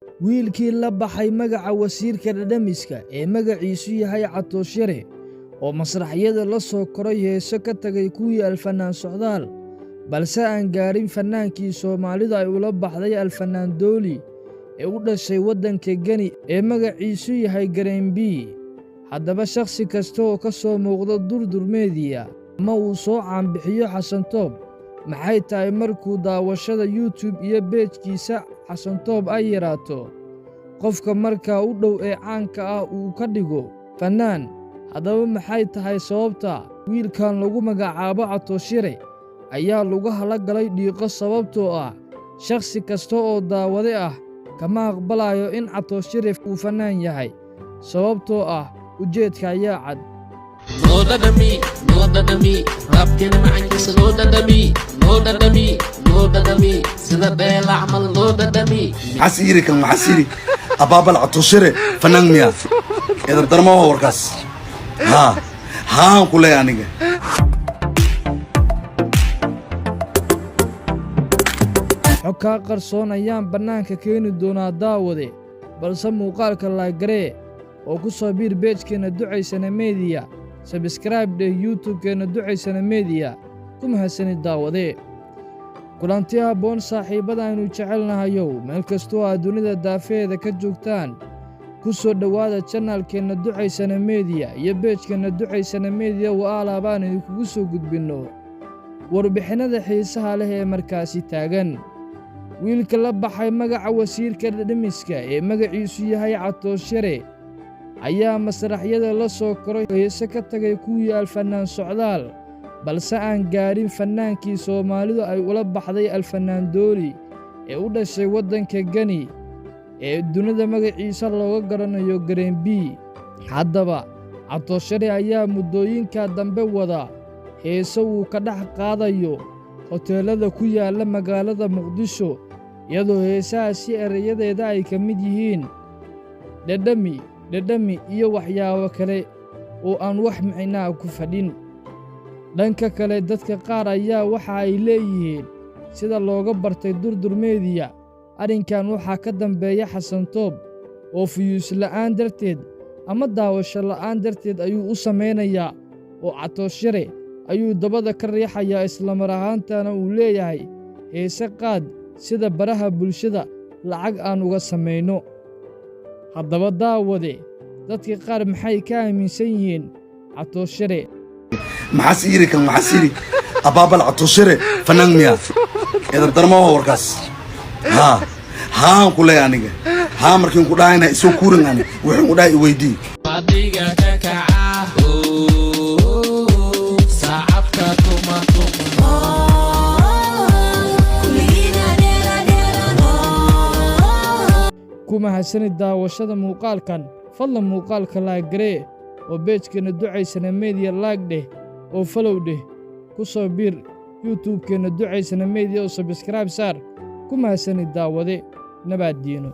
wiilkii la baxay magaca wasiirka dhadhamiska ee magaciisu yahay Catooshire oo masraxyada la soo koray heeso ka tagay kuwii Alfanaan Socdaal balse aan gaarin fanaankii Soomaalida ay ula baxday Alfanaan Dooli ee u dhashay waddanka Gani ee magaciisu yahay Gareenbii. haddaba shakhsi kasta oo ka soo muuqda Durdur Media ama uu soo caanbixiyo Xasan Toob maxay tahay markuu daawashada YouTube iyo page-kiisa Xasan Toob ay yaraato qofka markaa u dhow ee caanka ah uu ka dhigo fanaan. haddaba maxay tahay sababta wiilkan lagu magacaabo Catooshire ayaa lagu halagalay dhiiqo sababtoo ah shakhsi kasta oo daawade ah kama aqbalayo in Catooshire uu fanaan yahay sababtoo ah ujeedka ayaa cad. No dadami, rabkina macankisa no dadami, sida beela camal no dadami. حسيري كان حسيري أبابا العطوشري فنان ميا إذا بدرموها وركاس ها كله يعني xogka qarsoon ayaan bannaanka keeni doonaa daawade balse muuqaalka laagaree oo ku soo biir page-keena Ducaysane Media subscribe dheh YouTube-keena Ducaysane Media ku mahadsanid daawade. kulanti habboon saaxiibada aynu jecelnahayow meel kastoo aad dunida daafeeda ka joogtaan ku soo dhowaada channelkeena Ducaysane Media iyo page-keena Ducaysane Media oo alaabaan idinkugu soo gudbinno warbixinada xiisaha leh ee markaasi taagan. wiilka la baxay magaca wasiirka dhadhamiska ee magaciisu yahay Catooshire ayaa masraxyada la soo koray heeso ka tagay kuwii Alfanaan Socdaal balse aan gaarin fanaankii Soomaalidu ay ula baxday Alfanaan Dooli ee u dhashay waddanka Gani ee dunida magaciisa looga garanayo Gareenbii. haddaba Catooshire ayaa muddooyinka dambe wada heeso uu ka dhex qaadayo hoteelada ku yaalla magaalada Muqdisho iyadoo heesahaasi erayadeeda ay ka mid yihiin dhadhami iyo waxyaabo kale oo aan wax micnaa ku fadhin. dhanka kale dadka qaar ayaa waxa ay leeyihiin sida looga bartay Durdur Media arrinkan waxaa ka dambeeya Xasan Toob oo fiyuus la'aan darteed ama daawasho la'aan darteed ayuu u samaynayaa oo Catooshire ayuu dabada ka riixayaa isla mar ahaantana uu leeyahay heese qaad sida baraha bulshada lacag aan uga samayno. haddaba daawade dadka qaar maxay ka aaminsan yihiin Catooshire. محسيري كان حسيري أبابا العطوشري فنان ميا إذا بدرموها وركاس ها كله يعني مركين كده هنا يسوي كورن يعني وحين كده يودي Madiga kakaca, saacabka tuma. ku mahadsanid daawashada muuqaalkan fadlan muuqaalka laagaree oo page-keena Ducaysane Media laag dheh oo follow dheh ku soo biir YouTube-keena Ducaysane Media oo subscribe saar ku mahadsanid daawade nabad diino.